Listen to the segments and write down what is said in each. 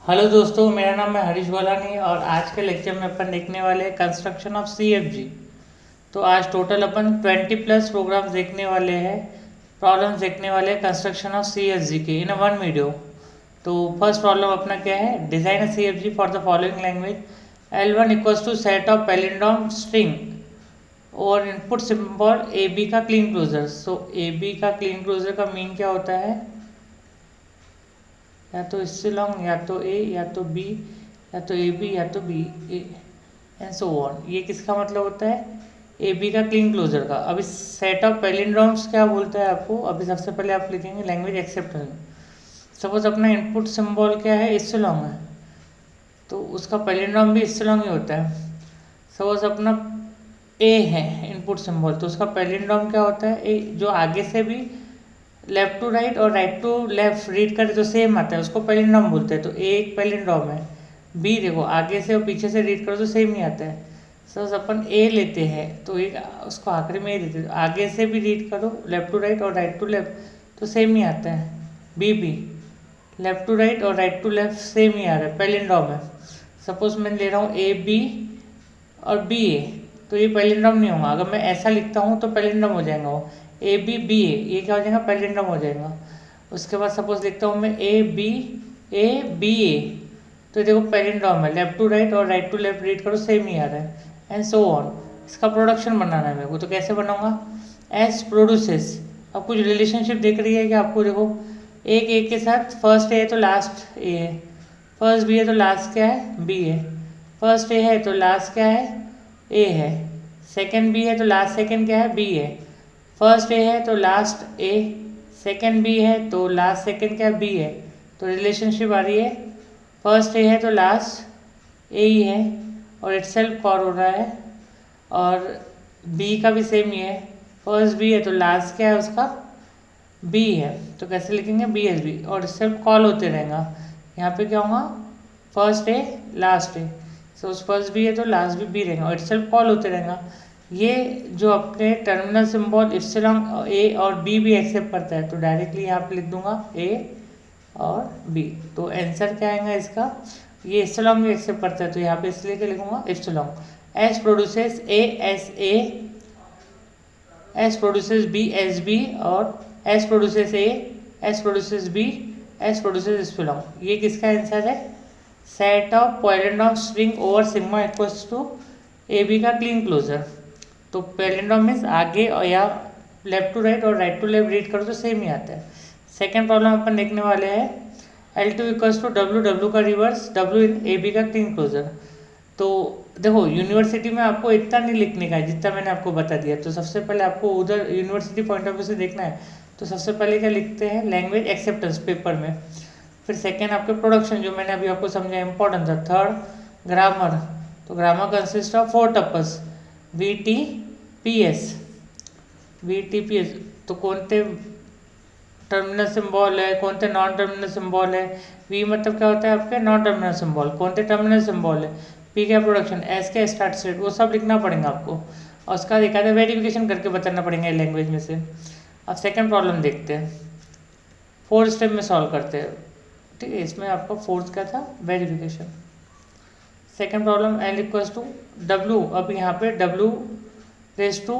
Hello दोस्तों, मेरा नाम है हरीश गोलानी और आज के लेक्चर में अपन देखने वाले हैं कंस्ट्रक्शन ऑफ सीएफजी। तो आज टोटल अपन 20 प्लस प्रोग्राम्स देखने वाले हैं, प्रॉब्लम्स देखने वाले हैं कंस्ट्रक्शन ऑफ सीएफजी के इन वन वीडियो। तो फर्स्ट प्रॉब्लम अपना क्या है, design a CFG for the following language. L1 equals to set of palindrome string और इनपुट सिंबल ए बी का Kleene closure. So A B का Kleene closure का mean क्या होता है, या तो इससे लॉन्ग, या तो ए, या तो बी, या तो ए बी, या तो बी एंड सो ऑन। ये किसका मतलब होता है, ए बी का क्लीन क्लोजर का। अभी सेट ऑफ पैलिंड्रोम्स क्या बोलता है आपको, अभी सबसे पहले आप लिखेंगे लैंग्वेज एक्सेप्टेंस। सपोज अपना इनपुट सिंबल क्या है, इससे लॉन्ग है, तो उसका पैलिंड्रोम भी इससे लॉन्ग ही होता है। सपोज अपना ए है इनपुट सिंबल, तो उसका पैलिंड्रोम क्या होता है, ए जो आगे से भी लेफ्ट टू राइट और राइट टू लेफ्ट रीड करे तो सेम आता है, उसको पैलिंड्रोम बोलते हैं। तो ए एक पैलिंड्रोम है, बी देखो आगे से और पीछे से रीड करो तो सेम ही आता है। सपोज अपन ए लेते हैं तो एक उसको आखिरी में ए देते हैं, आगे से भी रीड करो लेफ्ट टू राइट और राइट टू लेफ्ट तो सेम ही आता है। बी भी लेफ्ट टू राइट और राइट टू लेफ्ट सेम ही आ रहा है, पैलिंड्रोम है। सपोज मैं ले रहा हूँ ए बी और बी ए, तो ये पैलिंड्रोम नहीं होगा। अगर मैं ऐसा लिखता हूँ तो पैलिंड्रोम हो जाएगा वो, ए बी बी ए, ये क्या हो जाएगा, पैलिंड्रोम हो जाएगा। उसके बाद सपोज लिखता हूँ मैं ए बी ए, तो देखो पैलिंड्रोम है, लेफ्ट टू राइट और राइट टू लेफ्ट रीड करो सेम ही आ रहा है एंड सो ऑन। इसका प्रोडक्शन बनाना है मेरे को, तो कैसे बनाऊंगा, एस प्रोड्यूसेस। अब कुछ रिलेशनशिप देख रही है कि आपको, देखो एक ए के साथ फर्स्ट ए है तो लास्ट ए है, फर्स्ट बी है तो लास्ट क्या है, बी है। फर्स्ट ए है तो लास्ट क्या है, ए है। सेकंड बी है तो लास्ट सेकंड क्या है, बी है। फर्स्ट ए है तो लास्ट ए, सेकंड बी है तो लास्ट सेकंड क्या है, बी है। तो रिलेशनशिप आ रही है, फर्स्ट ए है तो लास्ट ए ही है और इटसेल्फ कॉर हो रहा है, और बी का भी सेम ही है, फर्स्ट बी है तो लास्ट क्या है उसका, बी है। तो कैसे लिखेंगे, बी एस बी, और इटसेल्फ कॉल होते रहेगा। यहाँ पे क्या होगा, first A last A, so first B है तो लास्ट भी बी रहेगा और इटसेल्फ कॉल होते रहेगा। ये जो अपने टर्मिनल सिंबल इप्सिलॉन ए और बी भी एक्सेप्ट करता है, तो डायरेक्टली यहाँ पे लिख दूंगा ए और बी। तो आंसर क्या आएगा इसका, ये इप्सिलॉन भी एक्सेप्ट करता है, तो यहाँ पे इसलिए क्या लिखूंगा, epsilon. S produces A S A, S produces B S B, और S produces A, S produces B, S produces epsilon. ये किसका आंसर है, set of palindrome string over sigma equals to A B का Kleene closure. तो palindrome means आगे और या left to right और राइट टू लेफ्ट रीड करो तो सेम ही आता है। सेकेंड प्रॉब्लम अपन देखने वाले हैं, L2 equals to W, W का reverse W in A B का क्लीन क्लोजर। तो देखो यूनिवर्सिटी में आपको इतना नहीं लिखने का है जितना मैंने आपको बता दिया, तो सबसे पहले आपको उधर यूनिवर्सिटी पॉइंट ऑफ व्यू से देखना है। तो सबसे पहले क्या लिखते हैं, लैंग्वेज एक्सेप्टेंस पेपर में। फिर सेकेंड आपके प्रोडक्शन, जो मैंने अभी आपको समझा इंपॉर्टेंट था। थर्ड ग्रामर, तो grammar consist of 4 tuples, we T P S, we T P S. तो कोणते टर्मिनल सिंबल है, कोणते नॉन टर्मिनल सिंबल है। वी मतलब क्या होता है आपके नॉन टर्मिनल सिंबल, कोणते टर्मिनल सिंबल है। पी क्या प्रोडक्शन, एस के स्टार्ट स्टेट, वो सब लिखना पड़ेगा आपको, और उसका एक आधा वेरिफिकेशन करके बताना पड़ेगा लैंग्वेज में से। अब सेकेंड प्रॉब्लम देखते हैं, 4 स्टेप में सॉल्व करते हैं, ठीक है। इसमें आपका फोर्थ क्या था, verification. Second problem, L equals to W. अब यहाँ पे डब्ल्यू रेस टू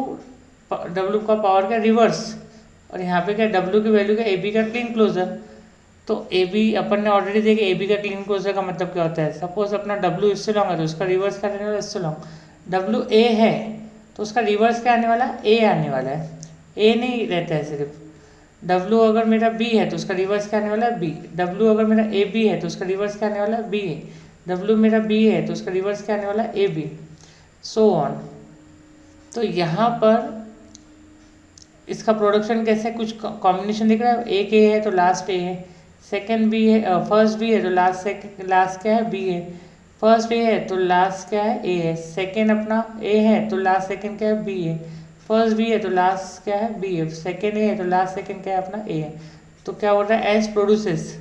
डब्ल्यू का पावर क्या, रिवर्स, और यहाँ पे क्या, डब्ल्यू की वैल्यू क्या, ए बी का क्लीन क्लोजर। तो ए बी अपन ने ऑलरेडी देखा, ए बी का क्लीन क्लोजर का मतलब क्या होता है। सपोज अपना डब्ल्यू इससे लॉन्ग है तो उसका रिवर्स क्या रहने वाला, इससे लॉन्ग। डब्ल्यू ए है तो उसका रिवर्स क्या आने वाला, ए आने वाला है, ए नहीं रहता है सिर्फ। डब्ल्यू अगर मेरा बी है तो उसका रिवर्स क्या आने वाला है, बी। डब्ल्यू अगर मेरा ए बी है तो उसका रिवर्स क्या आने वाला है, बी ए। डब्ल्यू मेरा बी है तो उसका रिवर्स क्या आने वाला है, ए बी, सो ऑन। तो यहाँ पर इसका प्रोडक्शन कैसे, कुछ कॉम्बिनेशन दिख रहा है। एक ए है तो लास्ट ए है, सेकंड बी है, फर्स्ट बी है तो लास्ट क्या है, बी है। फर्स्ट ए है तो लास्ट क्या है, ए है। सेकंड अपना ए है तो लास्ट सेकंड क्या है, बी है। फर्स्ट बी है तो लास्ट क्या है, बी है। सेकंड ए है तो लास्ट सेकंड क्या है, अपना ए है। तो क्या हो रहा है, एस प्रोड्यूसेस,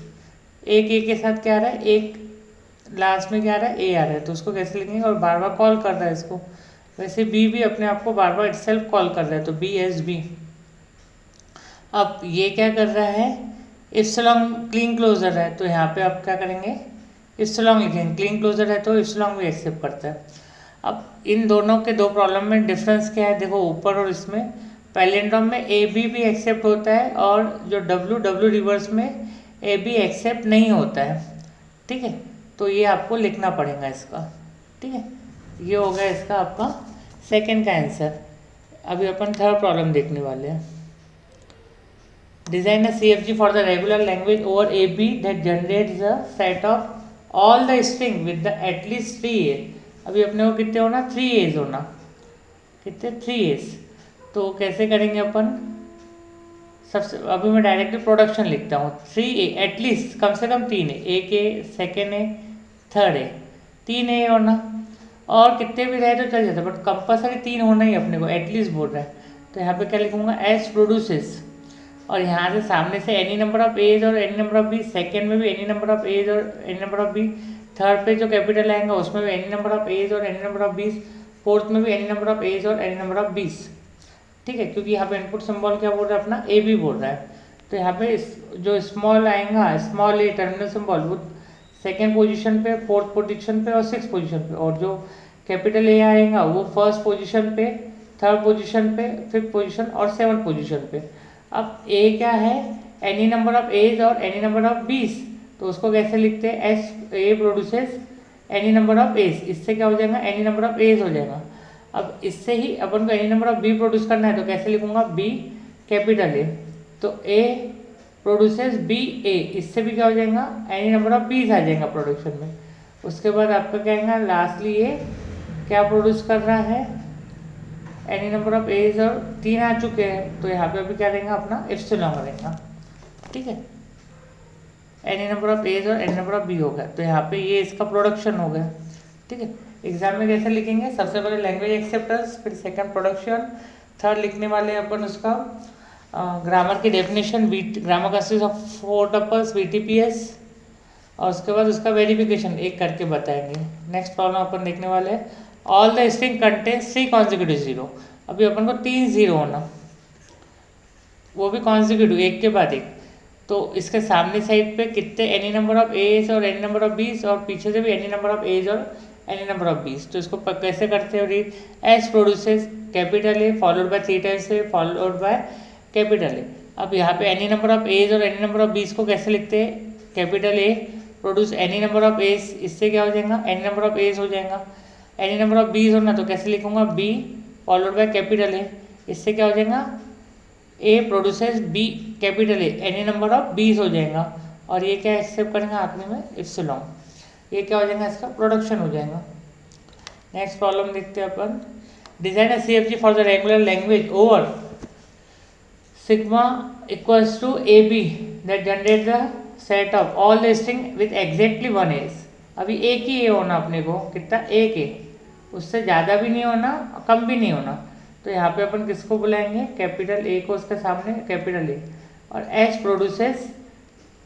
एक ए के साथ क्या आ रहा है, एक लास्ट में क्या आ रहा है, ए आ रहा है, तो उसको कैसे लिखेंगे, और बार बार कॉल कर रहा है इसको। वैसे बी भी अपने आप को बार बार इटसेल्फ कॉल कर रहा है, तो बी एस बी। अब ये क्या कर रहा है, इप्सिलॉन क्लीन क्लोजर है, तो यहाँ पे आप क्या करेंगे, इप्सिलॉन लिखेंगे, क्लीन क्लोजर है तो इप्सिलॉन भी एक्सेप्ट करता है। अब इन दोनों के दो प्रॉब्लम में डिफरेंस क्या है, देखो ऊपर और इसमें पैलिंड्रोम में ए बी भी एक्सेप्ट होता है और जो डब्ल्यू डब्ल्यू रिवर्स में ए बी एक्सेप्ट नहीं होता है। ठीक है, तो ये आपको लिखना पड़ेगा इसका। ठीक है, ये हो गया इसका आपका सेकंड का आंसर। अभी अपन थर्ड प्रॉब्लम देखने वाले हैं। Design a CFG for the regular language over A B that generates the set of all the string with the at least 3 A. अभी अपने को कितने होना, 3 एज होना, कितने 3 एज। तो कैसे करेंगे अपन, सबसे अभी मैं डायरेक्टली प्रोडक्शन लिखता हूँ। 3 ए एटलीस्ट, कम से कम 3 ए, एक ए, सेकेंड ए, थर्ड ए, 3 ए होना। और कितने भी रहे तो चल जाता, बट कंपलसरी 3 होना ही अपने को, एटलीस्ट बोल रहा है। तो यहाँ पे क्या लिखूंगा, एस प्रोड्यूसेस, और यहाँ से सामने से एनी नंबर ऑफ एज और any number of B, second में भी एनी नंबर ऑफ एज और any number of B, third पे जो कैपिटल आएगा उसमें भी एनी नंबर ऑफ एज और any number of B's, fourth में भी एनी नंबर ऑफ एज और एनी नंबर ऑफ बीस। ठीक है, क्योंकि यहाँ पे इनपुट सिंबल क्या बोल रहा है अपना, ए बी बोल रहा है। तो यहाँ पे जो स्मॉल आएगा, स्मॉल ए टर्मिनल सिंबल, वो सेकेंड पोजीशन पे, फोर्थ पोजीशन पे और सिक्स पोजीशन पे, और जो कैपिटल ए आएगा वो फर्स्ट पोजीशन पे, थर्ड पोजीशन पे, फिफ्थ पोजीशन और सेवन्थ पोजीशन पे। अब ए क्या है, एनी नंबर ऑफ एज और एनी नंबर ऑफ बीस, तो उसको कैसे लिखते हैं, S A produces any number of A's, इससे क्या हो जाएगा, एनी नंबर ऑफ एज हो जाएगा। अब इससे ही अपन को any number of B produce करना है, तो कैसे लिखूंगा, बी कैपिटल ए, तो ए प्रोड्यूसेस बी ए, इससे भी क्या हो जाएगा, एनी नंबर ऑफ बीस आ जाएगा प्रोडक्शन में। उसके बाद आपका क्या आएगा, लास्टली ये क्या प्रोड्यूस कर रहा है, एनी नंबर ऑफ एज, और 3 आ चुके हैं, तो यहाँ पे अभी क्या रहेगा अपना, एप्सिलॉन रहेगा। ठीक है, एनी नंबर ऑफ एज और एनी नंबर ऑफ बी होगा, तो यहाँ पे ये इसका प्रोडक्शन हो गया। ठीक है, एग्जाम में कैसे लिखेंगे, सबसे पहले लैंग्वेज एक्सेप्टेंस, फिर सेकंड प्रोडक्शन, थर्ड लिखने वाले हैं अपन उसका ग्रामर की definition, grammar consist of 4 tuples VTPS, और उसके बाद उसका वेरिफिकेशन एक करके बताएंगे। नेक्स्ट प्रॉब्लम अपन देखने वाले हैं, all the string contains 3 consecutive zero. अभी अपन को 3 जीरो होना, वो भी कॉन्जिक्यूटिव एक के बाद एक। तो इसके सामने साइड पे कितने, एनी नंबर ऑफ एज और एनी नंबर ऑफ बीस, और पीछे से भी एनी नंबर ऑफ एज और एनी नंबर ऑफ बीस। तो इसको कैसे करते हो, read, S produces capital A followed by 3 times A followed by capital A. अब यहाँ पे एनी नंबर ऑफ एज और एनी नंबर ऑफ बीस को कैसे लिखते हैं, capital A produce any number of A's, इससे क्या हो जाएगा, एनी नंबर ऑफ एज हो जाएगा। एनी नंबर ऑफ बीस होना, तो कैसे लिखूंगा, B followed by capital A, इससे क्या हो जाएगा, A produces B capital A, any number of B's हो जाएगा। और ये क्या एक्सेप्ट करेंगे आखिरी में, इप्सिलॉन, ये क्या हो जाएगा, इसका प्रोडक्शन हो जाएगा। नेक्स्ट प्रॉब्लम देखते हैं अपन, design a CFG for the regular language over sigma equals to A B that generate the set of all the string with exactly 1 A's. अभी एक ही ए होना अपने को, कितना, एक ए, उससे ज़्यादा भी नहीं होना कम भी नहीं होना। तो यहाँ पे अपन किसको बुलाएंगे, कैपिटल ए को उसके सामने कैपिटल ए, और एस प्रोड्यूसेस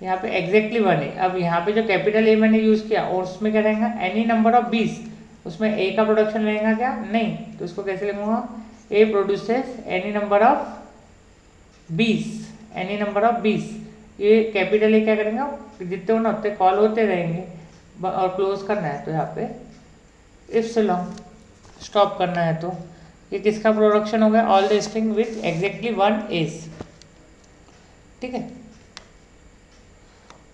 यहाँ पे एग्जैक्टली 1 है। अब यहाँ पे जो कैपिटल ए मैंने यूज़ किया और उसमें क्या रहेगा, एनी नंबर ऑफ 20, उसमें ए का प्रोडक्शन रहेगा क्या, नहीं, तो इसको कैसे लिखूंगा, ए produces any number of 20, any number of 20। ये कैपिटल ए क्या करेंगे, जितने होना उतने कॉल होते रहेंगे, और क्लोज करना है तो यहाँ पे इप्सिलॉन, स्टॉप करना है। तो ये किसका प्रोडक्शन हो गया, all the string with exactly 1 A's. ठीक है,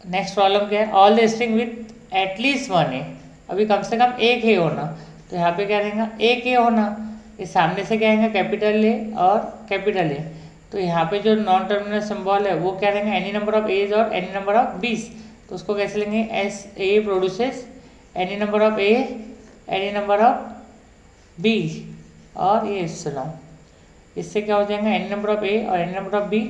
नेक्स्ट प्रॉब्लम क्या है, all the string with at least 1 A. अभी कम से कम एक ए होना, तो यहाँ पे क्या रहेगा, एक ए होना, इस सामने से क्या आएगा, कैपिटल ए और कैपिटल ए। तो यहाँ पे जो नॉन टर्मिनल सिंबल है वो क्या रहेगा, एनी नंबर ऑफ एज और एनी नंबर ऑफ 20। तो उसको कैसे लेंगे, S A produces any number of A any number of B, और ये इप्सिलॉन, इससे क्या हो जाएगा, एनी नंबर ऑफ ए और एनी नंबर ऑफ बी,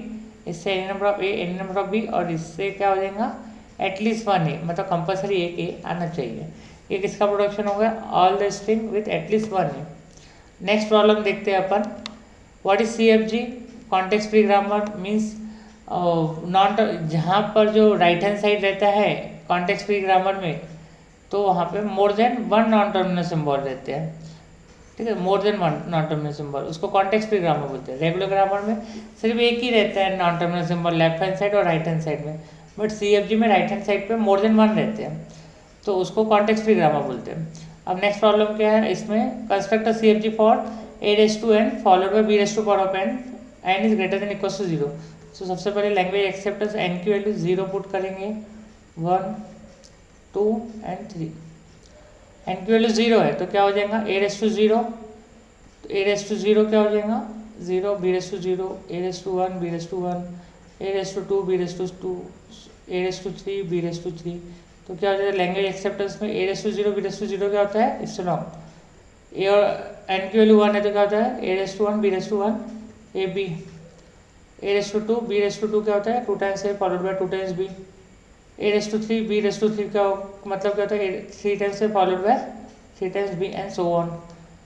इससे any number of A any number of B, और इससे क्या हो जाएगा, एटलीस्ट 1 ए, मतलब कंपलसरी एक ए आना चाहिए। ये किसका प्रोडक्शन हो गया, all the string with at least 1 A. Next problem देखते हैं अपन, what is CFG, context free grammar means non, जहाँ पर जो राइट हैंड साइड रहता है कॉन्टेक्स्ट फ्री ग्रामर में, तो वहाँ पे more than 1 non terminal symbol रहते हैं। ठीक है, more than 1 non terminal symbol, उसको कॉन्टेक्स्ट फ्री ग्रामर बोलते हैं। रेगुलर ग्रामर में सिर्फ एक ही रहता है non terminal symbol, left hand side और राइट हैंड साइड में, बट CFG में राइट हैंड साइड पे मोर देन 1 रहते हैं। तो उसको कॉन्टेक्स्ट फ्री ग्रामर बोलते हैं। अब नेक्स्ट प्रॉब्लम क्या है इसमें, construct a CFG for a raise to n followed by b raise to power of n is greater than equal to 0। तो सबसे पहले लैंग्वेज एक्सेप्टेंस n की वैल्यू 0 पुट करेंगे, 1 2 एंड 3। n की वैल्यू 0 है तो क्या हो जाएगा a रेज टू 0, तो a रेज टू 0 क्या हो जाएगा 0, b raise to 0, a raise to 1, b raise to 1, a raise to 2, b raise to 2, a raise to 3, b raise to 3। तो क्या हो जाएगा लैंग्वेज एक्सेप्टेंस में a raise to 0, b raise to 0 क्या होता है इप्सिलॉन। a और n की वैल्यू 1 है तो क्या होता है a raise to 1, b raise to 1, a b, a raise to 2, b raise to 2 क्या होता है 2 times a followed by 2 times b, a raise to 3, b raise to 3 का मतलब क्या होता है 3 times a followed by 3 times b and so on.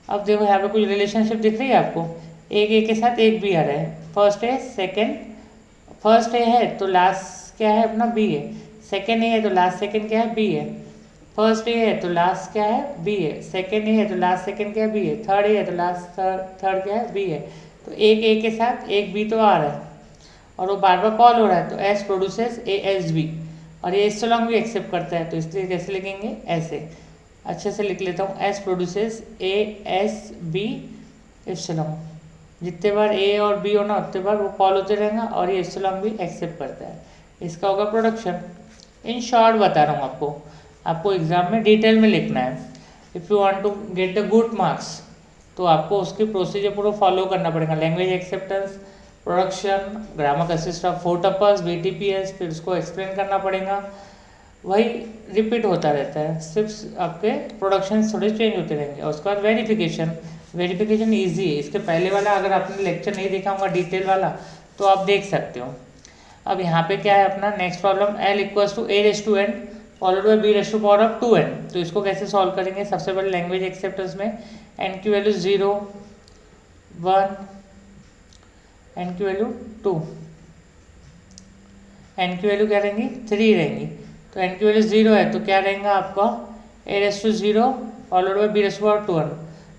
अब देखो यहाँ पे कुछ रिलेशनशिप दिख रही है आपको, एक ए के साथ एक बी आ रहा है, first A second, first A है तो लास्ट क्या है अपना बी है, सेकंड ए है तो लास्ट सेकंड क्या है बी है, फर्स्ट ए है तो लास्ट क्या है बी है, सेकंड ए है तो लास्ट सेकंड क्या है बी है, थर्ड ए है तो लास्ट थर्ड क्या है बी है। तो एक ए के साथ एक बी तो आ रहा है और वो बार बार कॉल हो रहा है तो S produces A S B, और ये इस लॉन्ग भी एक्सेप्ट करता है तो इसलिए कैसे लिखेंगे ऐसे, अच्छे से लिख लेता हूँ, S produces A S B epsilon, जितने बार ए और बी होना उतने बार वो कॉल होते रहेगा और ये इप्सिलॉन भी एक्सेप्ट करता है, इसका होगा प्रोडक्शन। इन शॉर्ट बता रहा हूँ आपको एग्जाम में डिटेल में लिखना है। If you want to get the good marks तो आपको उसकी प्रोसीजर पूरा फॉलो करना पड़ेगा, language acceptance, production, grammar consist of 4 tuples, BTPS, फिर उसको एक्सप्लेन करना पड़ेगा, वही रिपीट होता रहता है, सिर्फ आपके प्रोडक्शन थोड़े चेंज होते रहेंगे। और उसके बाद वेरिफिकेशन ईजी है, इसके पहले वाला अगर आपने लेक्चर नहीं देखा होगा डिटेल वाला तो आप देख सकते हो। अब यहाँ पे क्या है अपना next problem, L equals to a raise to n followed by b raise to power of 2n। तो इसको कैसे सॉल्व करेंगे, सबसे पहले लैंग्वेज एक्सेप्टेंस में n की वैल्यू 0, 1, n की वैल्यू 2, n की वैल्यू क्या रहेंगी 3 रहेंगी। तो n की वैल्यू 0 है तो क्या रहेगा आपका a raise to 0 followed by b raise to power 2n।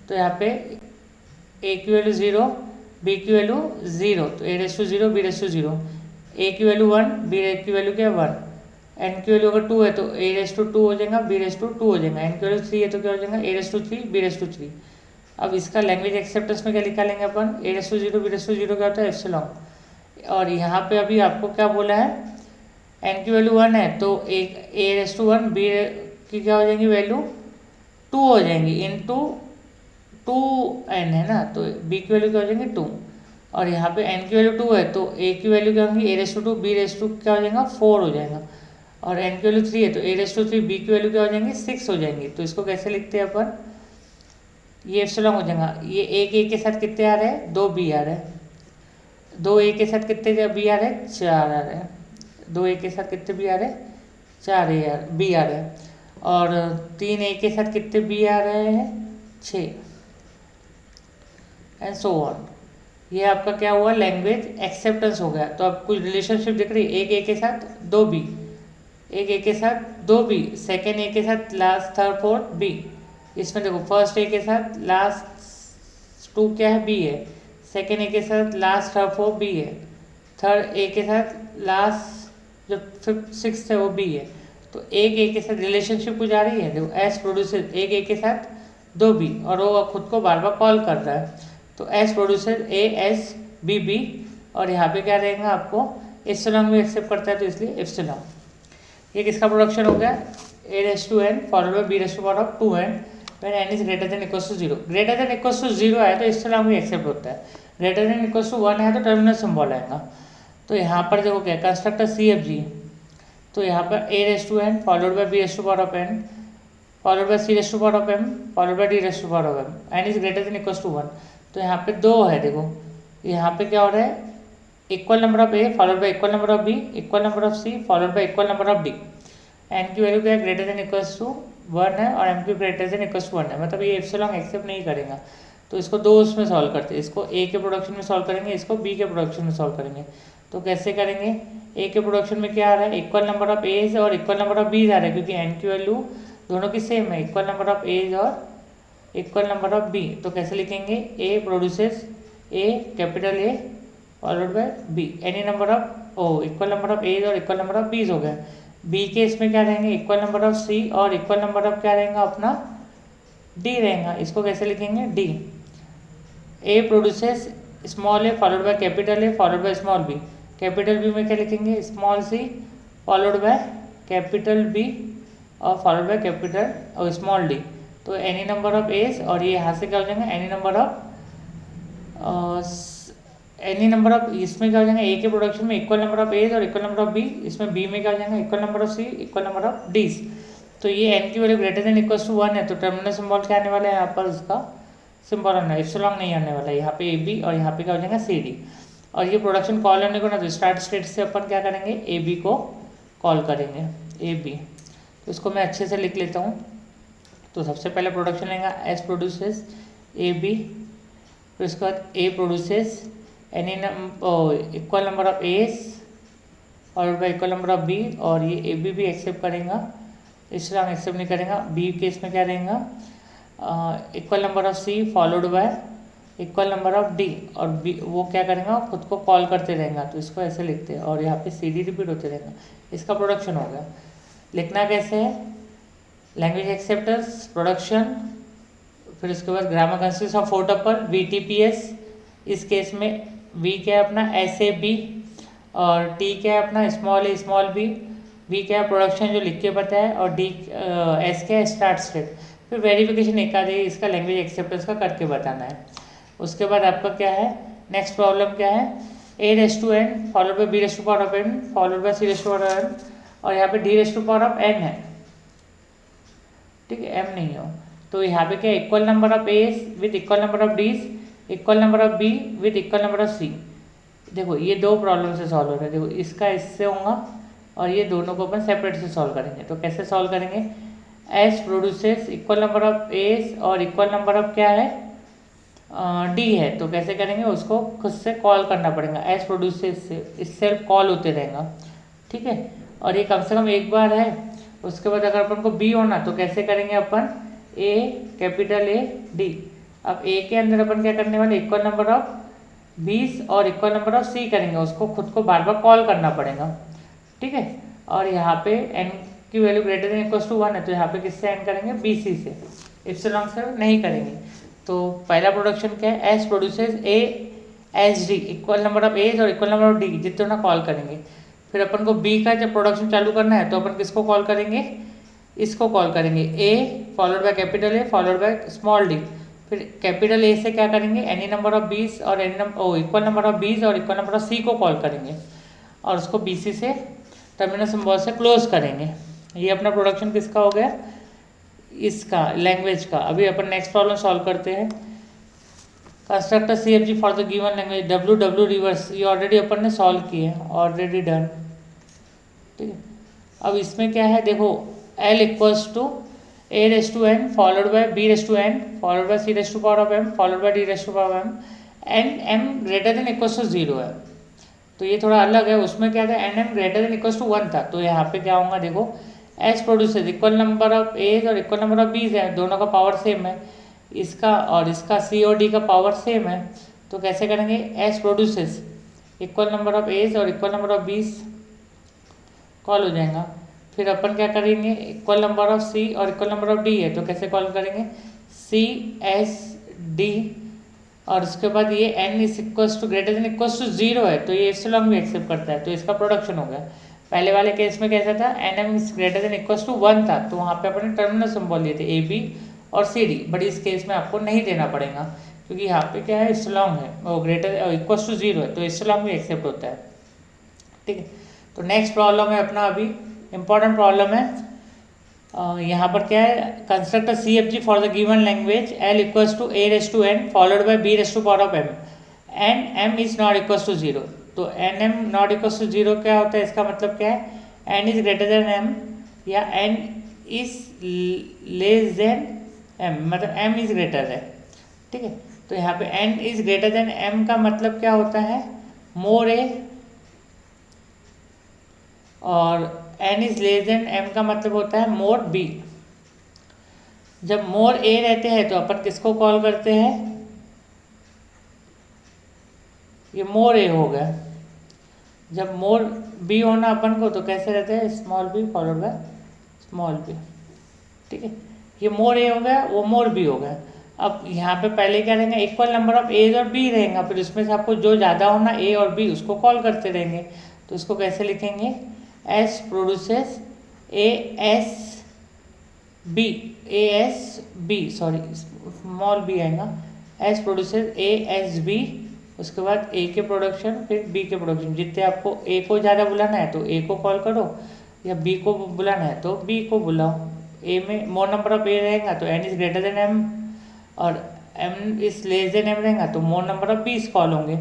तो यहाँ पे a की वैल्यू 0, b की वैल्यू 0, तो a raise to 0, b raise to 0, a की वैल्यू 1, b की वैल्यू क्या है 1, n की वैल्यू अगर 2 है तो a रेज टू 2 हो जाएगा, b रेज टू 2 हो जाएगा, n की वैल्यू 3 है तो क्या हो जाएगा a raise to 3, b raise to 3। अब इसका लैंग्वेज एक्सेप्टेंस में क्या निकालेंगे अपन, a raise to 0, b raise to 0 क्या होता है एप्सिलॉन। और यहाँ पे अभी आपको क्या बोला है, n की वैल्यू 1 है तो एक a रेज टू 1, b की क्या हो जाएंगी वैल्यू 2 हो जाएंगी इनटू 2n है ना, तो b की वैल्यू क्या हो जाएंगी 2, और यहाँ पे n की वैल्यू 2 है तो a की वैल्यू क्या होगी a raise to 2, b raise to क्या हो जाएगा 4 हो जाएगा, और n की वैल्यू 3 है तो a रेज टू 3, b की वैल्यू क्या हो जाएंगी 6 हो जाएंगी। तो इसको कैसे लिखते हैं अपन, ये एप्सिलॉन हो जाएगा, ये एक a के साथ कितने आ रहे हैं 2 b आ रहे हैं, 2 a के साथ कितने b आ रहे हैं 4 आ रहे हैं, 2 a के साथ कितने b आ रहे हैं 4 b आ रहे हैं, और 3 a के साथ कितने b आ रहे हैं 6 एंड सो ऑन। ये आपका क्या हुआ लैंग्वेज एक्सेप्टेंस हो गया। तो अब कुछ रिलेशनशिप दिख रही है, एक ए के साथ 2 बी, एक ए के साथ 2 बी, सेकेंड ए के साथ लास्ट थर्ड फोर्थ बी, इसमें देखो फर्स्ट ए के साथ लास्ट 2 क्या है बी है, सेकेंड ए के साथ लास्ट थर्ड फोर्थ बी है, थर्ड ए के साथ लास्ट जो फिफ्थ सिक्स है वो बी है। तो एक ए के साथ रिलेशनशिप कुछ आ रही है, देखो एस प्रोड्यूसर एक ए के साथ 2 बी और वो खुद को बार बार कॉल कर रहा है, तो S producer A S B B, और यहाँ पे क्या रहेगा आपको एप्सिलॉन भी एक्सेप्ट करता है तो इसलिए एप्सिलॉन। ये किसका प्रोडक्शन हो गया, A raise to N followed by B raise to power of 2n when n is greater than equals to 0। Greater than equals to 0 है तो एप्सिलॉन भी एक्सेप्ट होता है, ग्रेटर देन इक्वल्स टू 1 है तो टर्मिनल सिंबल आएगा। तो यहाँ पर देखो क्या कंस्ट्रक्टर CFG, तो यहाँ पर A raise to N followed by B raise to power of n followed by C raise to power of m followed by D raise to power of m, n is greater than equals to 1। तो यहाँ पे 2 है, देखो यहाँ पे क्या हो रहा है equal number of A followed by equal number of B equal number of C followed by equal number of D, N की वैल्यू क्या है ग्रेटर देन इक्वल्स टू 1 है और एम की ग्रेटर देन इक्वल्स टू 1 है, मतलब ये epsilon accept नहीं करेगा। तो इसको दो उसमें सॉल्व करते हैं, इसको ए के प्रोडक्शन में सॉल्व करेंगे, इसको बी के प्रोडक्शन में सॉल्व करेंगे। तो कैसे करेंगे, ए के प्रोडक्शन में क्या आ रहा है इक्वल नंबर ऑफ एज और इक्वल नंबर ऑफ बीज आ रहा है, क्योंकि एन की वैल्यू दोनों की सेम है, इक्वल नंबर ऑफ एज और इक्वल नंबर ऑफ बी। तो कैसे लिखेंगे, A produces A capital A followed by B, any number of O equal number of A's और इक्वल नंबर ऑफ बीज हो गया। बी के इसमें क्या रहेंगे, इक्वल नंबर ऑफ सी और इक्वल नंबर ऑफ क्या रहेगा अपना डी रहेगा। इसको कैसे लिखेंगे, D. A produces small A followed by capital A followed by small B. Capital B में क्या लिखेंगे, small C followed by capital B और फॉलोड बाय कैपिटल और स्मॉल डी। तो एनी नंबर ऑफ एस, और ये यहाँ से क्या हो जाएगा एनी नंबर ऑफ इसमें क्या हो जाएगा, ए के प्रोडक्शन में इक्वल नंबर ऑफ एज और इक्वल नंबर ऑफ बी, इसमें बी में क्या हो जाएगा equal number of C equal number of D's. तो ये एन की value greater than equal to 1 है, तो टर्मिनल सिंबल क्या आने वाला है यहाँ पर, उसका सिंबल आना है, इप्सिलॉन नहीं आने वाला है यहाँ पे ए बी, और यहाँ पे क्या हो जाएगा सी डी। और ये प्रोडक्शन कॉल होने को ना, तो स्टार्ट स्टेट से अपन क्या करेंगे, ए बी को कॉल करेंगे, ए बी। तो इसको मैं अच्छे से लिख लेता हूँ। तो सबसे पहले प्रोडक्शन लेंगे एस प्रोड्यूसेस ए बी, फिर उसके बाद A produces any equal number of S और by equal number of B, और ये ए बी भी एक्सेप्ट करेगा, इसलिए हम एक्सेप्ट नहीं करेंगे। बी केस में क्या रहेगा, equal number of C followed by equal number of D, और बी वो क्या करेगा खुद को कॉल करते रहेगा, तो इसको ऐसे लिखते हैं, और यहाँ पे सी डी रिपीट होते रहेगा। इसका प्रोडक्शन हो गया। लिखना कैसे है, लैंग्वेज एक्सेप्टर्स प्रोडक्शन, फिर उसके बाद grammar consist of 4 tuple V T P S. इस केस में वी क्या है अपना एस ए बी, और टी क्या है अपना small A small B, V क्या है प्रोडक्शन जो लिख के बताया, और डी एस क्या है स्टार्ट स्टेट। फिर वेरिफिकेशन एक आधे इसका लैंग्वेज एक्सेप्टेंस का करके बताना है। उसके बाद आपका क्या है, नेक्स्ट प्रॉब्लम क्या है, A raise to N followed by B raise to power of N followed by C raise to power of N, और यहाँ पे D raise to power of N है, ठीक है, एम नहीं हो। तो यहाँ पे क्या equal number of S with equal number of D's, equal number of B with equal number of C. देखो ये दो प्रॉब्लम से सॉल्व हो रहा है, देखो इसका इससे होगा और ये दोनों को अपन सेपरेट से सॉल्व करेंगे। तो कैसे सॉल्व करेंगे, S produces equal number of S और इक्वल नंबर ऑफ क्या है डी है, तो कैसे करेंगे, उसको खुद से कॉल करना पड़ेगा, एस प्रोड्यूसेस से इससे कॉल होते रहेगा, ठीक है। और ये कम से कम एक बार है। उसके बाद अगर अपन को बी होना तो कैसे करेंगे अपन, ए कैपिटल ए डी। अब ए के अंदर अपन क्या करने वाले, इक्वल नंबर ऑफ बीस और इक्वल नंबर ऑफ सी करेंगे, उसको खुद को बार बार कॉल करना पड़ेगा, ठीक है। और यहाँ पे एन की value greater than equal to 1 है, तो यहाँ पे किससे एंड करेंगे, बी सी से, इप्सिलॉन से नहीं करेंगे। तो पहला प्रोडक्शन क्या है, S produces A S D equal number of A's और इक्वल नंबर ऑफ डी, जितने ना कॉल करेंगे। फिर अपन को बी का जब प्रोडक्शन चालू करना है तो अपन किसको कॉल करेंगे, इसको कॉल करेंगे, A followed by capital A followed by small D. फिर कैपिटल ए से क्या करेंगे, एनी नंबर ऑफ बीस और any number equal number of B's और इक्वल नंबर ऑफ सी को कॉल करेंगे, और उसको बी सी से टर्मिनल सिंबल से क्लोज करेंगे। ये अपना प्रोडक्शन किसका हो गया, इसका लैंग्वेज का। अभी अपन नेक्स्ट प्रॉब्लम सॉल्व करते हैं। Constructor C F G for the given language W W reverse, ये ऑलरेडी अपन ने सॉल्व किए हैं, ऑलरेडी डन, ठीक है। अब इसमें क्या है, देखो L equals to A raise to N followed by B raise to N followed by C raise to power of M followed by D raise to power of M, and M greater than equals to 0 है। तो ये थोड़ा अलग है, उसमें क्या था N M greater than equals to 1 था। तो यहाँ पे क्या होगा, देखो S produces equal number of A's और इक्वल नंबर ऑफ बीज है, दोनों का पावर सेम है, इसका और इसका सी और डी का पावर सेम है। तो कैसे करेंगे, S produces equal number of A's और equal number of B's call हो जाएगा। फिर अपन क्या करेंगे, इक्वल नंबर ऑफ सी और इक्वल नंबर ऑफ डी है, तो कैसे कॉल करेंगे, सी एस डी, और उसके बाद ये N is equals to greater than equals to 0 है, तो ये एप्सिलॉन भी एक्सेप्ट करता है, तो इसका प्रोडक्शन हो गया। पहले वाले केस में कैसा था, N M is greater than equals to 1 था, तो वहाँ पे अपने टर्मिनल सिंबल लिए थे ए बी और सी डी, बट इस केस में आपको नहीं देना पड़ेगा, क्योंकि यहाँ पे क्या है एप्सिलॉन है, वो ग्रेटर इक्वल्स टू 0 है, तो एप्सिलॉन भी एक्सेप्ट होता है, ठीक है। तो नेक्स्ट प्रॉब्लम है अपना, अभी इंपॉर्टेंट प्रॉब्लम है। यहाँ पर क्या है, construct C F G for the given language L equals to A raise to N followed by B raise to power of M and M is not equals to 0। तो N M not equals to 0 क्या होता है, इसका मतलब क्या है, N is greater than M या N is less than M, मतलब एम इज ग्रेटर है, ठीक है। तो यहाँ पे N is greater than M का मतलब क्या होता है, मोर ए, और N is less than M का मतलब होता है मोर बी। जब मोर ए रहते हैं तो अपन किसको कॉल करते हैं, ये मोर ए हो गया। जब मोर बी होना अपन को तो कैसे रहते हैं, small B followed by small B, ठीक है। ये मोर ए हो गया, वो मोर बी हो गया। अब यहाँ पे पहले क्या रहेंगे, इक्वल नंबर ऑफ एज और बी रहेगा, फिर उसमें से आपको जो ज़्यादा होना ए और बी उसको कॉल करते रहेंगे। तो इसको कैसे लिखेंगे, S produces A S B sorry small B आएगा, S produces A S B, उसके बाद ए के प्रोडक्शन फिर बी के प्रोडक्शन। जितने आपको ए को ज़्यादा बुलाना है तो ए को कॉल करो, या बी को बुलाना है तो बी को बुलाओ। ए में मोर नंबर ऑफ ए रहेगा तो N is greater than M, और M is less than M रहेगा तो more number of B's call होंगे।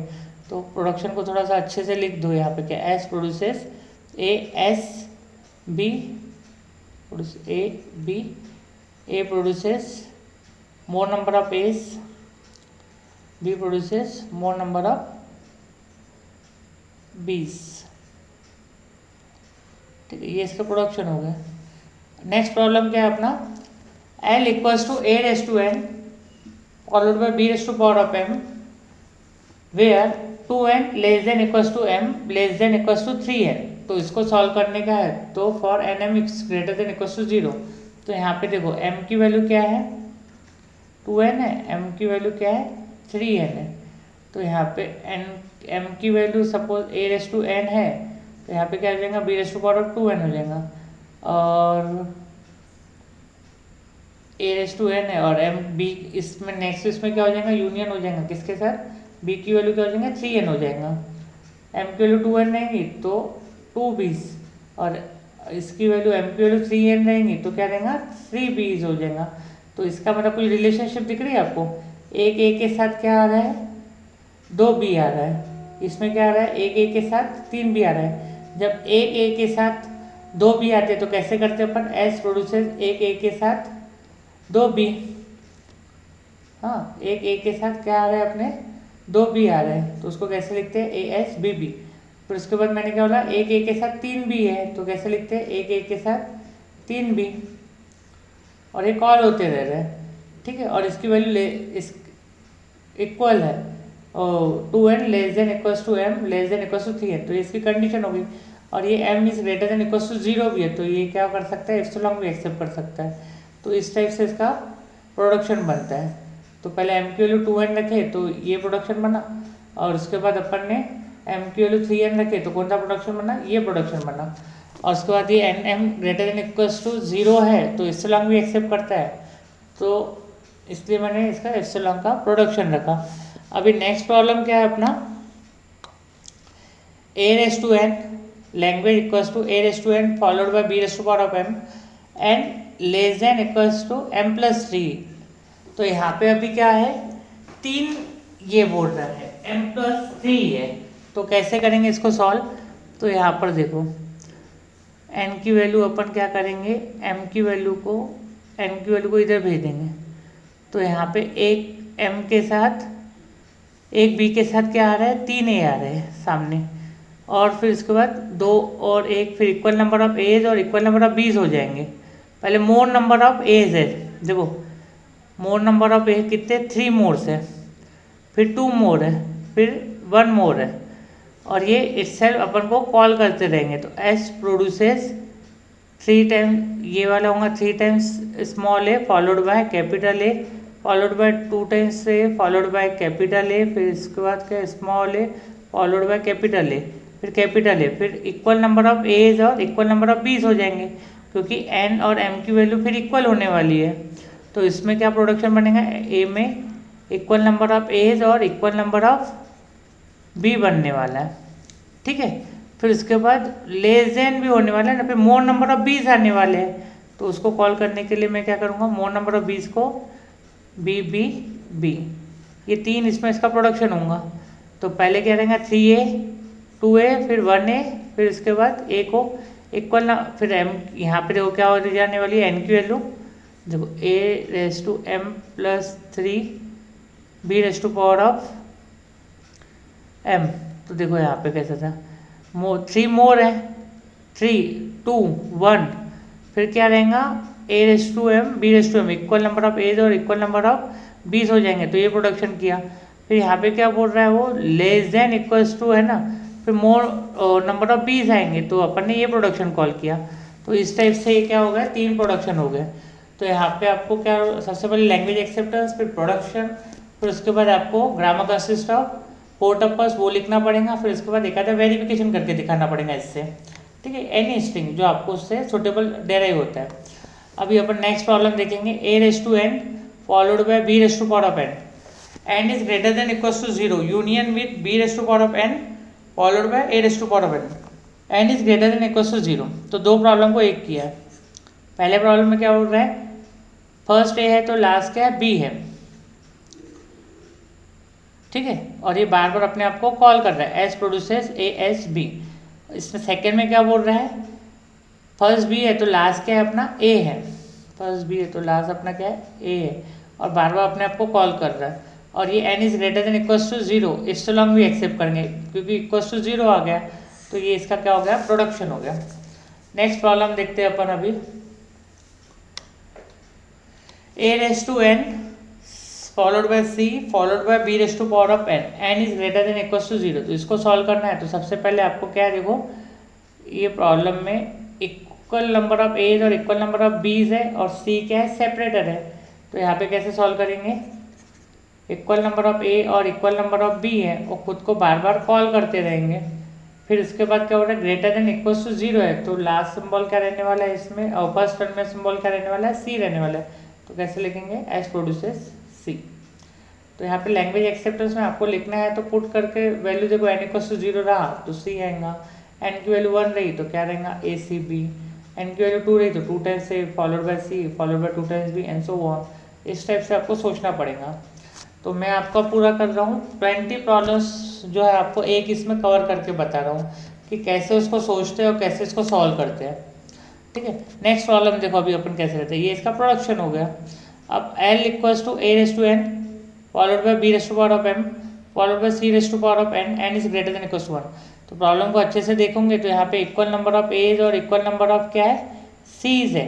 तो प्रोडक्शन को थोड़ा सा अच्छे से लिख दो यहाँ पे, क्या S produces A S B A B, A produces more number of S, B produces more number of B's, ठीक है। ये इसका प्रोडक्शन हो गया। नेक्स्ट प्रॉब्लम क्या है अपना, L equals to A raise to N followed by B raise to power of M, where 2n less than equals to m less than equals to 3n। तो इसको सॉल्व करने का है, तो for N M is greater than equals to 0। तो यहाँ पे देखो m की वैल्यू क्या है, 2n है, m की वैल्यू क्या है, 3n है। तो यहाँ पे m की वैल्यू suppose a raise to n है, तो यहाँ पे क्या हो जाएगा, b raise to power of 2n हो जाएगा, और a रेस टू n है, और m b इसमें नेक्स्ट इसमें क्या हो जाएगा, यूनियन हो जाएगा किसके साथ, b की वैल्यू क्या हो जाएगा, 3n हो जाएगा। m की वैल्यू 2n रहेंगी तो 2b's, और इसकी वैल्यू m की वैल्यू 3n रहेंगी तो क्या रहेगा, 3b's हो जाएगा। तो इसका मतलब कोई रिलेशनशिप दिख रही है आपको, एक a के साथ क्या आ रहा है, 2b आ रहा है, इसमें क्या आ रहा है, एक a के साथ 3b आ रहा है। जब एक a के साथ 2b आते हैं तो कैसे करते हैं अपन, s प्रोड्यूसेस एक a के साथ 2b, हाँ एक a के साथ क्या आ रहा है अपने, 2b आ रहा है, तो उसको कैसे लिखते हैं, ए एस बी बी। फिर उसके बाद मैंने क्या बोला, एक a के साथ 3b है तो कैसे लिखते हैं, एक a के साथ 3b, और ये कॉल होते रह रहे हैं, ठीक है। और इसकी वैल्यू इस इक्वल है, और 2n less than equals to m less than equals to 3n, तो इसकी कंडीशन होगी। और ये m is greater than equals to 0 भी है, तो ये क्या कर सकता है, एप्सिलॉन भी एक्सेप्ट कर सकता है। तो इस टाइप से इसका प्रोडक्शन बनता है। तो पहले m की वैल्यू 2n रखे तो ये प्रोडक्शन बना, और उसके बाद अपन ने m की वैल्यू 3n रखे तो कौन सा प्रोडक्शन बना, ये प्रोडक्शन बना। और उसके बाद ये m greater than equals to 0 है तो एप्सिलॉन भी एक्सेप्ट करता है, तो इसलिए मैंने इसका एप्सिलॉन का प्रोडक्शन रखा। अभी नेक्स्ट प्रॉब्लम क्या है अपना, a raise to n language equals to a raise to n followed by b raise to power of m and less than equals to m plus 3। तो यहाँ पे अभी क्या है, 3 ये बोल रहा है, m प्लस 3 है, तो कैसे करेंगे इसको सॉल्व। तो यहाँ पर देखो n की वैल्यू अपन क्या करेंगे, m की वैल्यू को इधर भेज देंगे। तो यहाँ पे एक m के साथ एक b के साथ क्या आ रहा है, 3a आ रहे हैं सामने, और फिर इसके बाद 2 और 1 फिर इक्वल नंबर ऑफ एज और इक्वल नंबर ऑफ बीज हो जाएंगे। पहले मोर नंबर ऑफ एज है, देखो मोर नंबर ऑफ एज कितने, 3 मोर्स है, फिर 2 मोर है, फिर 1 मोर है, और ये इटसेल्फ अपन को कॉल करते रहेंगे। तो एस प्रोड्यूसेस 3 टाइम ये वाला होगा, 3 times small A followed by capital A followed by 2 times A followed by capital ए, फिर इसके बाद क्या small A followed by capital ए, फिर कैपिटल ए, फिर इक्वल नंबर ऑफ एज और इक्वल नंबर ऑफ बीज हो जाएंगे, क्योंकि n और m की वैल्यू फिर इक्वल होने वाली है। तो इसमें क्या प्रोडक्शन बनेगा, a में इक्वल नंबर ऑफ एज और इक्वल नंबर ऑफ b बनने वाला है, ठीक है। फिर इसके बाद लेस देन भी होने वाला है ना, फिर मोर नंबर ऑफ बीज आने वाले हैं, तो उसको कॉल करने के लिए मैं क्या करूँगा, मोर नंबर ऑफ बीज को बी बी बी, ये 3 इसमें इसका प्रोडक्शन होगा। तो पहले क्या रहेगा, 3a 2a फिर 1a, फिर इसके बाद a को इक्वल ना, फिर m यहाँ पे देखो क्या हो जाने वाली है, n की वैल्यू देखो a raise to m plus 3 b raise to power of m। तो देखो यहाँ पे कैसा था, 3 मोर है, 3 2 1, फिर क्या रहेगा a raise to m b raise to m, equal number of A's और इक्वल नंबर ऑफ बीस हो जाएंगे, तो ये प्रोडक्शन किया। फिर यहाँ पे क्या बोल रहा है वो, लेस देन इक्वल्स टू है ना, फिर मोर नंबर ऑफ बीज आएंगे तो अपन ने ये प्रोडक्शन कॉल किया। तो इस टाइप से ये क्या हो गया, 3 प्रोडक्शन हो गए। तो यहाँ पे आपको क्या, सबसे पहले लैंग्वेज एक्सेप्टेंस, फिर प्रोडक्शन, फिर उसके बाद आपको ग्रामर कंसिस्ट ऑफ पोर्टपर्स वो लिखना पड़ेगा, फिर उसके बाद एक आधा वेरिफिकेशन करके दिखाना पड़ेगा इससे, ठीक है, एनी स्ट्रिंग जो आपको उससे सुटेबल डेराइव होता है। अभी अपन नेक्स्ट प्रॉब्लम देखेंगे, a raise to n followed by b raise to power of n, n is greater than equals to 0 union with b raise to power of n followed by a raise to power of n, n is greater than equals to 0। तो दो problem को एक किया है। पहले problem में क्या बोल रहा है, फर्स्ट a है तो लास्ट क्या है, b है, ठीक है, और ये बार बार अपने आप को कॉल कर रहा है, s produces a s b। इसमें सेकेंड में क्या बोल रहा है, फर्स्ट b है तो लास्ट क्या है अपना a है, फर्स्ट b है तो लास्ट अपना क्या है a है, और बार बार अपने आप को कॉल कर रहा है। और ये n is greater than equals to 0, epsilon भी एक्सेप्ट करेंगे क्योंकि इक्वल्स टू 0 आ गया, तो ये इसका क्या हो गया, प्रोडक्शन हो गया। नेक्स्ट प्रॉब्लम देखते हैं अपन अभी, a raise to n followed by c followed by b raise to power of n, n is greater than equals to 0। तो इसको सॉल्व करना है तो सबसे पहले आपको क्या है, देखो ये प्रॉब्लम में इक्वल नंबर ऑफ एज और इक्वल नंबर ऑफ बीज है और c क्या है, सेपरेटर है। तो यहाँ पे कैसे सॉल्व करेंगे, इक्वल नंबर ऑफ ए और इक्वल नंबर ऑफ बी है और खुद को बार बार कॉल करते रहेंगे। फिर उसके बाद क्या हो रहा है, ग्रेटर देन इक्वल्स टू 0 है तो लास्ट सिंबल क्या रहने वाला है इसमें, और फर्स्ट टर्म में सिंबल क्या रहने वाला है, सी रहने वाला है। तो कैसे लिखेंगे, एस प्रोड्यूसेस सी। तो यहाँ पे लैंग्वेज एक्सेप्टेंस में आपको लिखना है तो पुट करके वैल्यू देखो, एन इक्वल्स टू 0 रहा तो सी आएगा, एन की वैल्यू 1 रही तो क्या रहेगा, ए सी बी, एन की वैल्यू 2 रही तो 2 times A followed by C followed by 2 times B and so on. इस टाइप से आपको सोचना पड़ेगा। तो मैं आपका पूरा कर रहा हूँ 20 प्रॉब्लम्स जो है आपको एक इसमें कवर करके बता रहा हूँ कि कैसे उसको सोचते हैं और कैसे इसको सॉल्व करते हैं, ठीक है। नेक्स्ट प्रॉब्लम देखो अभी अपन कैसे रहते हैं, ये इसका प्रोडक्शन हो गया। अब L equals to a raise to n followed by b raise to power of m followed by c raise to power of n, n is greater than equals to 1। तो प्रॉब्लम को अच्छे से देखोगे तो यहाँ पे इक्वल नंबर ऑफ एज और equal number of क्या है, सीज है,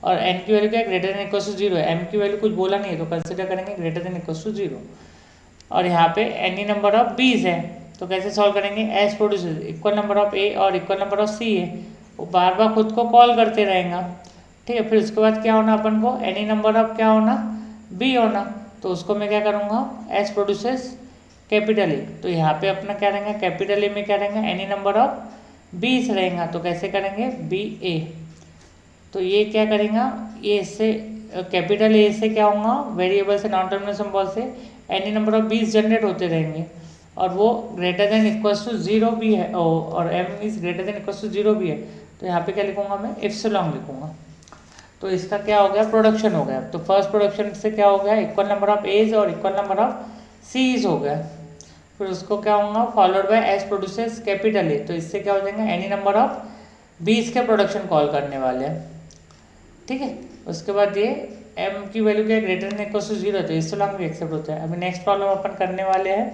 और n की वैल्यू क्या है, ग्रेटर देन इक्वल्स टू 0 है, m की वैल्यू कुछ बोला नहीं है तो कंसिडर करेंगे ग्रेटर देन इक्वल्स टू 0। और यहाँ पे एनी नंबर ऑफ बीज है तो कैसे सॉल्व करेंगे, S produces equal number of A और इक्वल नंबर ऑफ सी है, वो बार बार खुद को कॉल करते रहेगा, ठीक है। फिर उसके बाद क्या होना अपन को, एनी नंबर ऑफ क्या होना, बी होना, तो उसको मैं क्या करूँगा, एस प्रोड्यूसेस कैपिटल ए। तो यहाँ पे अपना क्या रहेगा, कैपिटल ए में क्या रहेगा, एनी नंबर ऑफ बीस रहेगा, तो कैसे करेंगे, बी ए। तो ये क्या करेगा, ये इससे कैपिटल ए से क्या होगा, वेरिएबल से नॉन टर्मिनल सिंबल से एनी नंबर ऑफ बीस जनरेट होते रहेंगे, और वो ग्रेटर देन इक्वल्स टू 0 भी है, और m is greater than equals to 0 भी है। तो यहाँ पे क्या लिखूंगा मैं, इप्सिलॉन लिखूंगा। तो इसका क्या हो गया, प्रोडक्शन हो गया। तो फर्स्ट प्रोडक्शन से क्या हो गया, इक्वल नंबर ऑफ एज और इक्वल नंबर ऑफ सीज हो गया। फिर उसको क्या होगा, followed by S produces capital ए। तो इससे क्या हो जाएगा, एनी नंबर ऑफ बीस के प्रोडक्शन कॉल करने वाले हैं, ठीक है। उसके बाद ये m की वैल्यू क्या, ग्रेटर देन इक्वल्स टू 0 है तो इससे लॉन्ग भी एक्सेप्ट होता है। अभी नेक्स्ट प्रॉब्लम अपन करने वाले हैं,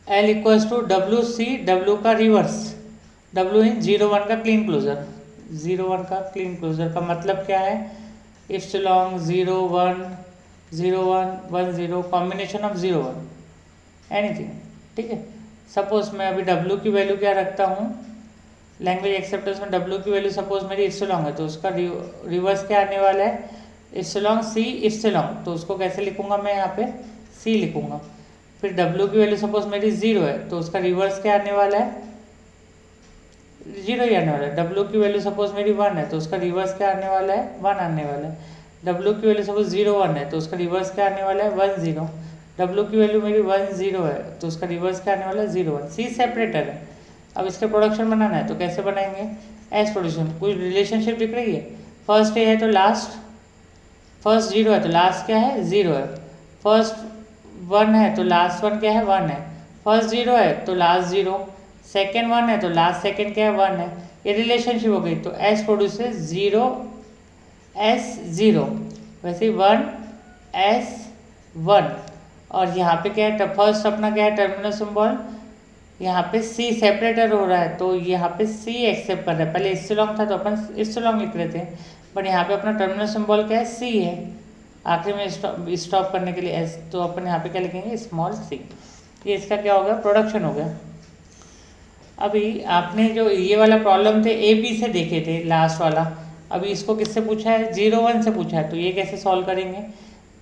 L equals to W C, W का रिवर्स, डब्ल्यू इन 0 1 का क्लीन क्लोजर। 0 1 का क्लीन क्लोजर का मतलब क्या है, इप्सिलॉन 0 1 0 1 1 0 कॉम्बिनेशन ऑफ 0 1 एनीथिंग, ठीक है। सपोज मैं अभी डब्ल्यू की वैल्यू क्या रखता हूँ, लैंग्वेज एक्सेप्टेंस में डब्ल्यू की वैल्यू सपोज मेरी इप्सिलॉन है तो उसका रिवर्स क्या आने वाला है, इप्सिलॉन सी इप्सिलॉन। तो उसको कैसे लिखूंगा मैं, यहाँ पे सी लिखूंगा। फिर डब्ल्यू की वैल्यू सपोज मेरी 0 है तो उसका रिवर्स क्या आने वाला है, 0 ही आने वाला है। डब्ल्यू की वैल्यू सपोज मेरी 1 है तो उसका रिवर्स क्या आने वाला है, 1 आने वाला है। डब्ल्यू की वैल्यू सपोज 0 1 है तो उसका रिवर्स क्या आने वाला है, 1 0। डब्ल्यू की वैल्यू मेरी 1 0 है तो उसका रिवर्स क्या आने वाला है, 0 1। सी सेपरेटर है। अब इसके प्रोडक्शन बनाना है तो कैसे बनाएंगे, एस प्रोडक्शन। कोई रिलेशनशिप दिख रही है, फर्स्ट ए है तो लास्ट, फर्स्ट 0 है तो लास्ट क्या है, 0 है। फर्स्ट 1 है तो लास्ट 1 क्या है, 1 है। फर्स्ट 0 है तो लास्ट 0, सेकेंड 1 है तो लास्ट सेकेंड क्या है, 1 है। ये रिलेशनशिप हो गई। तो एस प्रोड्यूसेस 0 एस 0, वैसे 1 एस 1। और यहाँ पे क्या है, फर्स्ट अपना क्या है, टर्मिनल सिंबल, यहाँ पे सी सेपरेटर हो रहा है तो यहाँ पे सी एक्सेप्ट कर रहा है। पहले इप्सिलॉन था तो अपन इप्सिलॉन लिख रहे थे, बट यहाँ पे अपना टर्मिनल सिंबल क्या है, सी है। आखिर में स्टॉप करने के लिए एस, तो अपन यहाँ पे क्या लिखेंगे, स्मॉल सी। ये इसका क्या हो गया, प्रोडक्शन हो गया। अभी आपने जो ये वाला प्रॉब्लम थे ए बी से देखे थे लास्ट वाला, अभी इसको किससे पूछा है, 0 1 से पूछा है। तो ये कैसे सॉल्व करेंगे,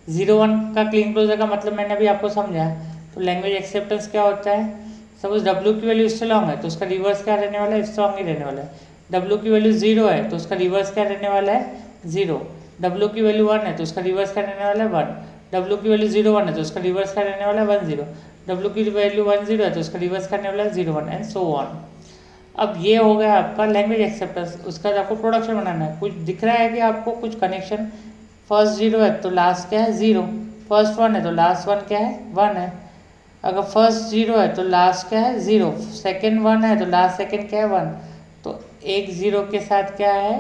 0 1 का क्लीन क्लोजर का मतलब मैंने अभी आपको समझाया। तो लैंग्वेज एक्सेप्टेंस क्या होता है, सपोज डब्ल्यू की वैल्यू स्ट्रॉन्ग है तो उसका रिवर्स क्या रहने वाला है, स्ट्रॉन्ग ही रहने वाला है। डब्ल्यू की वैल्यू 0 है तो उसका रिवर्स क्या रहने वाला है, 0। डब्ल्यू की वैल्यू 1 है तो उसका रिवर्स क्या रहने वाला है, 1। डब्ल्यू की वैल्यू 0 1 है तो उसका रिवर्स क्या रहने वाला है, 1 0। डब्ल्यू की वैल्यू 1 0 है तो उसका रिवर्स करने वाला है 0 1 एंड सो ऑन। अब ये हो गया आपका लैंग्वेज एक्सेप्टेंस। उसका आपको प्रोडक्शन बनाना है। कुछ दिख रहा है कि आपको कुछ कनेक्शन, फर्स्ट 0 है तो लास्ट क्या है, 0। फर्स्ट 1 है तो लास्ट 1 क्या है, 1 है। अगर फर्स्ट 0 है तो लास्ट क्या है, 0। सेकेंड 1 है तो लास्ट सेकेंड क्या है, 1। तो एक 0 के साथ क्या है,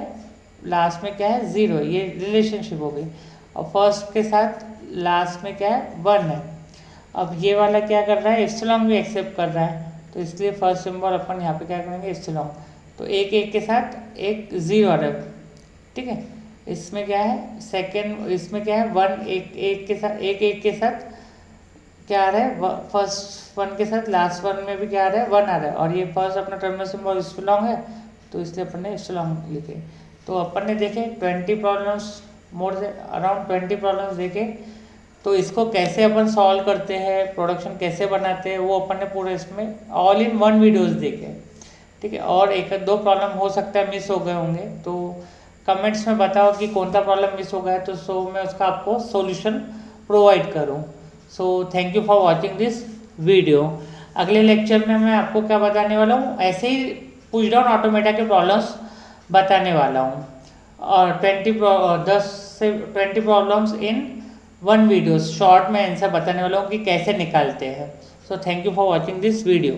लास्ट में क्या है, 0। ये रिलेशनशिप हो गई। और फर्स्ट के साथ लास्ट में क्या है, 1 है। अब ये वाला क्या कर रहा है, एप्सिलॉन भी एक्सेप्ट कर रहा है, तो इसलिए फर्स्ट सिंबल अपन यहाँ पे क्या करेंगे, एप्सिलॉन। तो एक एक के साथ एक 0 आ रहा है, ठीक है। इसमें क्या है, सेकेंड इसमें क्या है, 1 एक एक के साथ एक के साथ क्या आ रहा है, फर्स्ट 1 के साथ लास्ट 1 में भी क्या आ रहा है, 1 आ रहा है। और ये फर्स्ट अपना टर्मिनल सिंबल एप्सिलॉन है, तो इसलिए अपन ने एप्सिलॉन लिखे। तो अपन ने देखे 20 problems, more than around 20 problems देखे। तो इसको कैसे अपन सॉल्व करते हैं, प्रोडक्शन कैसे बनाते हैं, वो अपन ने पूरे इसमें ऑल इन वन वीडियोस देखे, ठीक है। और एक दो प्रॉब्लम हो सकता है मिस हो गए होंगे, तो कमेंट्स में बताओ कि कौन सा प्रॉब्लम मिस हो गया है, तो सो मैं उसका आपको सॉल्यूशन प्रोवाइड करूँ। So thank you for watching this video. अगले लेक्चर में मैं आपको क्या बताने वाला हूँ, ऐसे ही पुश डाउन ऑटोमेटा के प्रॉब्लम्स बताने वाला हूँ। और 10 से 20 प्रॉब्लम्स इन 1 वीडियो शॉर्ट में आंसर बताने वाला हूँ कि कैसे निकालते हैं। So thank you for watching this video.